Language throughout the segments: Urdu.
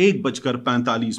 1:45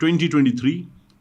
2023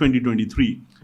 2023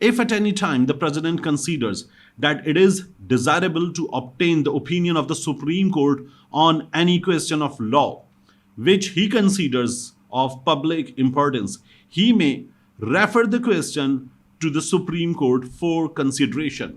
If at any time the President considers that it is desirable to obtain the opinion of the Supreme Court on any question of law which he considers of public importance, he may refer the question to the Supreme Court for consideration.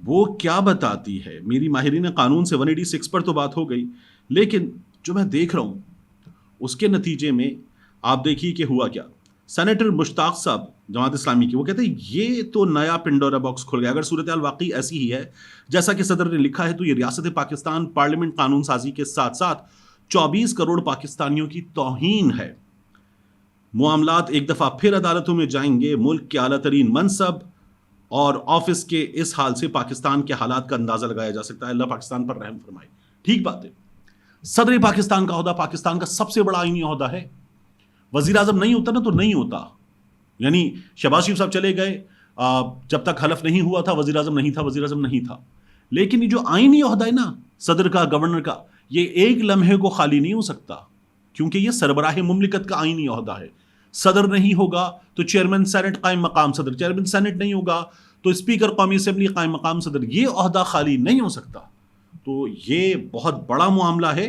وہ کیا بتاتی ہے. میری ماہرین قانون سے 186 پر تو بات ہو گئی, لیکن جو میں دیکھ رہا ہوں اس کے نتیجے میں آپ دیکھیے کہ ہوا کیا. سینیٹر مشتاق صاحب جماعت اسلامی کی, وہ کہتے ہیں یہ تو نیا پنڈورا باکس کھل گیا. اگر صورتحال واقعی ایسی ہی ہے جیسا کہ صدر نے لکھا ہے تو یہ ریاست پاکستان پارلیمنٹ قانون سازی کے ساتھ ساتھ 24 کروڑ پاکستانیوں کی توہین ہے. معاملات ایک دفعہ پھر عدالتوں میں جائیں گے. ملک کے اعلیٰ ترین منصب اور آفس کے اس حال سے پاکستان کے حالات کا اندازہ لگایا جا سکتا ہے. اللہ پاکستان پر رحم فرمائے. ٹھیک بات ہے, صدر پاکستان کا عہدہ پاکستان کا سب سے بڑا آئینی عہدہ ہے. وزیر اعظم نہیں ہوتا نا تو نہیں ہوتا. یعنی شہباز شریف صاحب چلے گئے, جب تک حلف نہیں ہوا تھا وزیر اعظم نہیں تھا, وزیر اعظم نہیں تھا. لیکن یہ جو آئینی عہدہ ہے نا صدر کا, گورنر کا, یہ ایک لمحے کو خالی نہیں ہو سکتا, کیونکہ یہ سربراہ مملکت کا آئینی عہدہ ہے. صدر نہیں ہوگا تو چیئرمین سینٹ قائم مقام صدر, چیئرمین سینٹ نہیں ہوگا تو اسپیکر قومی اسمبلی قائم مقام صدر. یہ عہدہ خالی نہیں ہو سکتا. تو یہ بہت بڑا معاملہ ہے,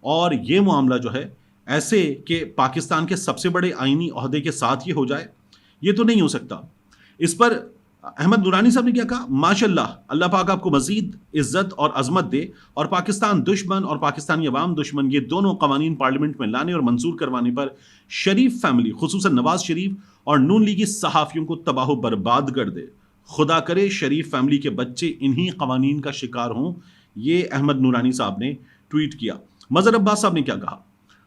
اور یہ معاملہ جو ہے ایسے کہ پاکستان کے سب سے بڑے آئینی عہدے کے ساتھ یہ ہو جائے, یہ تو نہیں ہو سکتا. اس پر احمد نورانی صاحب نے کیا کہا, ماشاءاللہ اللہ پاک آپ کو مزید عزت اور عظمت دے, اور پاکستان دشمن اور پاکستانی عوام دشمن یہ دونوں قوانین پارلیمنٹ میں لانے اور منظور کروانے پر شریف فیملی خصوصاً نواز شریف اور نون لیگی صحافیوں کو تباہ و برباد کر دے. خدا کرے شریف فیملی کے بچے انہی قوانین کا شکار ہوں. یہ احمد نورانی صاحب نے ٹویٹ کیا. مظہر عباس صاحب نے کیا کہا,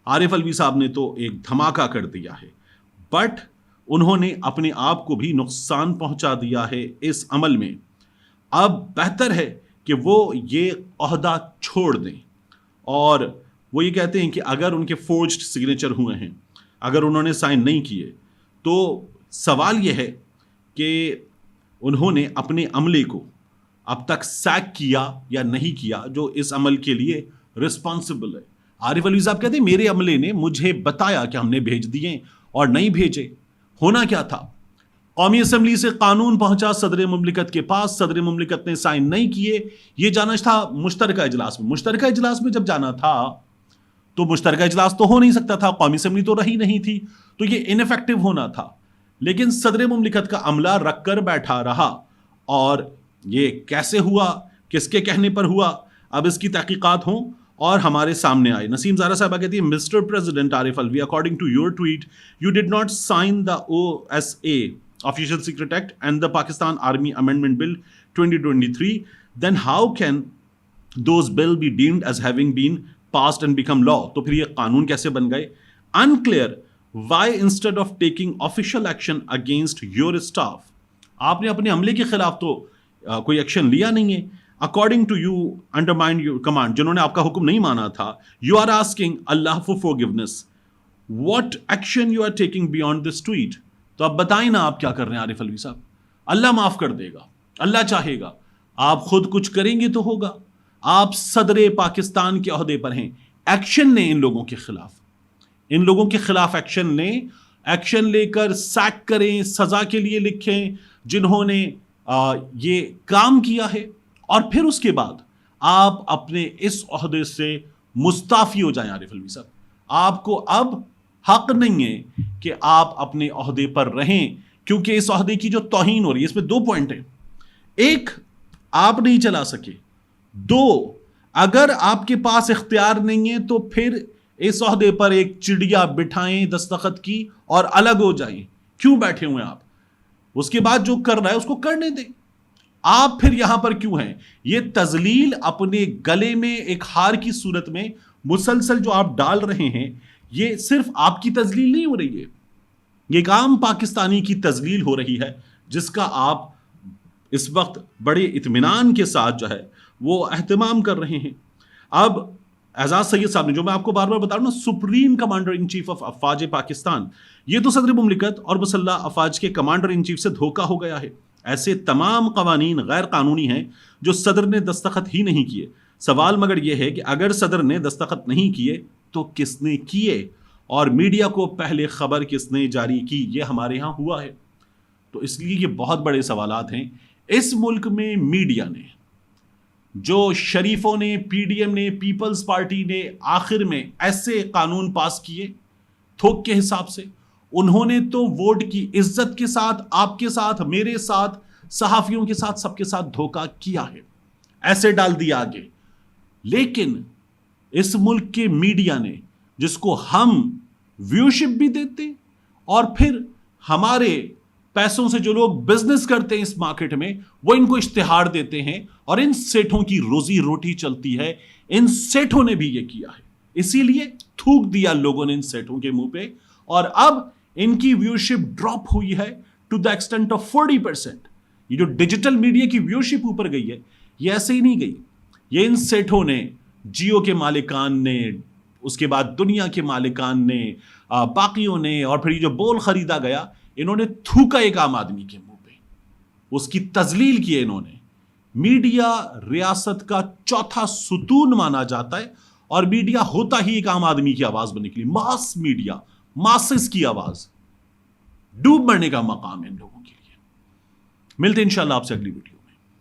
عارف الوی صاحب نے تو ایک دھماکہ کر دیا ہے, بٹ انہوں نے اپنے آپ کو بھی نقصان پہنچا دیا ہے اس عمل میں. اب بہتر ہے کہ وہ یہ عہدہ چھوڑ دیں, اور وہ یہ کہتے ہیں کہ اگر ان کے فورجڈ سگنیچر ہوئے ہیں, اگر انہوں نے سائن نہیں کیے, تو سوال یہ ہے کہ انہوں نے اپنے عملے کو اب تک سیک کیا یا نہیں کیا جو اس عمل کے لیے رسپانسبل ہے. عارف الوی صاحب کہتے ہیں میرے عملے نے مجھے بتایا کہ ہم نے بھیج دیے اور نہیں بھیجے. ہونا کیا تھا, قومی اسمبلی سے قانون پہنچا صدر مملکت کے پاس, صدر مملکت نے سائن نہیں کیے. یہ جانا تھا مشترکہ اجلاس میں. مشترکہ اجلاس میں جب جانا تھا تو مشترکہ اجلاس تو ہو نہیں سکتا تھا, قومی اسمبلی تو رہی نہیں تھی, تو یہ انفیکٹو ہونا تھا. لیکن صدر مملکت کا عملہ رکھ کر بیٹھا رہا, اور یہ کیسے ہوا, کس کے کہنے پر ہوا, اب اس کی تحقیقات ہوں اور ہمارے سامنے آئے. نسیم زارا صاحبہ کہتی ہے mister president Arif Alvi, according to your tweet you did not sign the OSA official secret act and the Pakistan army amendment bill 2023, then how can those bill be deemed as having been passed and became law. تو پھر یہ قانون کیسے بن گئے. unclear why instead of taking official action against your staff, آپ نے اپنے عملے کے خلاف تو کوئی ایکشن لیا نہیں ہے. According to you undermined your command, جنہوں نے آپ کا حکم نہیں مانا تھا. You are asking Allah for forgiveness. What action you are taking beyond this tweet? تو اب بتائیں نا آپ کیا کر رہے ہیں عارف الوی صاحب. اللہ معاف کر دے گا, اللہ چاہے گا. آپ خود کچھ کریں گے تو ہوگا. آپ صدر پاکستان کے عہدے پر ہیں, ایکشن لیں ان لوگوں کے خلاف, ان لوگوں کے خلاف ایکشن لیں, ایکشن لے کر سیک کریں, سزا کے لیے لکھیں جنہوں نے یہ کام کیا ہے, اور پھر اس کے بعد آپ اپنے اس عہدے سے مستعفی ہو جائیں. عارف الوی صاحب, آپ کو اب حق نہیں ہے کہ آپ اپنے عہدے پر رہیں, کیونکہ اس عہدے کی جو توہین ہو رہی ہے اس میں 2 پوائنٹ ہیں. ایک, آپ نہیں چلا سکے. 2, اگر آپ کے پاس اختیار نہیں ہے تو پھر اس عہدے پر ایک چڑیا بٹھائیں دستخط کی اور الگ ہو جائیں. کیوں بیٹھے ہوئے آپ؟ اس کے بعد جو کر رہا ہے اس کو کرنے دیں. آپ پھر یہاں پر کیوں ہیں؟ یہ تذلیل اپنے گلے میں ایک ہار کی صورت میں مسلسل جو آپ ڈال رہے ہیں, یہ صرف آپ کی تذلیل نہیں ہو رہی ہے, یہ ایک عام پاکستانی کی تذلیل ہو رہی ہے, جس کا آپ اس وقت بڑے اطمینان کے ساتھ جو ہے وہ اہتمام کر رہے ہیں. اب اعزاز سید صاحب نے, جو میں آپ کو بار بار بتا رہا ہوں نا, supreme commander in chief of افواج پاکستان, یہ تو صدر مملکت اور مسلح افواج کے کمانڈر ان چیف سے دھوکہ ہو گیا ہے. ایسے تمام قوانین غیر قانونی ہیں جو صدر نے دستخط ہی نہیں کیے. سوال مگر یہ ہے کہ اگر صدر نے دستخط نہیں کیے تو کس نے کیے, اور میڈیا کو پہلے خبر کس نے جاری کی؟ یہ ہمارے ہاں ہوا ہے. تو اس لیے یہ بہت بڑے سوالات ہیں. اس ملک میں میڈیا نے, جو شریفوں نے, پی ڈی ایم نے, پیپلز پارٹی نے آخر میں ایسے قانون پاس کیے تھوک کے حساب سے, انہوں نے تو ووٹ کی عزت کے ساتھ, آپ کے ساتھ, میرے ساتھ صحافیوں کے ساتھ سب کے ساتھ دھوکہ کیا ہے, ایسے ڈال دیا آگے. لیکن اس ملک کے میڈیا نے, جس کو ہم ویوشپ بھی دیتے اور پھر ہمارے پیسوں سے جو لوگ بزنس کرتے ہیں اس مارکیٹ میں, وہ ان کو اشتہار دیتے ہیں اور ان سیٹھوں کی روزی روٹی چلتی ہے. ان سیٹھوں نے بھی یہ کیا ہے, اسی لیے تھوک دیا لوگوں نے ان سیٹھوں کے منہ پہ, اور اب ان کی ویوشپ ڈراپ ہوئی ہے ٹو دا ایکسٹینٹ آف 40%. یہ جو ڈیجیٹل میڈیا کی ویوشپ اوپر گئی ہے, یہ ایسے ہی نہیں گئی. یہ ان سیٹھوں نے, جیو کے مالکان نے, اس کے بعد دنیا کے مالکان نے, باقیوں نے, اور پھر یہ جو بول خریدا گیا, انہوں نے تھوکا ایک عام آدمی کے منہ پہ, اس کی تذلیل کی انہوں نے. میڈیا ریاست کا چوتھا ستون مانا جاتا ہے, اور میڈیا ہوتا ہی ایک عام آدمی کی آواز بننے کے لیے, ماس میڈیا, ماسز کی آواز. ڈوب مرنے کا مقام ہے ان لوگوں کے لیے. ملتے ہیں انشاءاللہ آپ سے اگلی ویڈیو.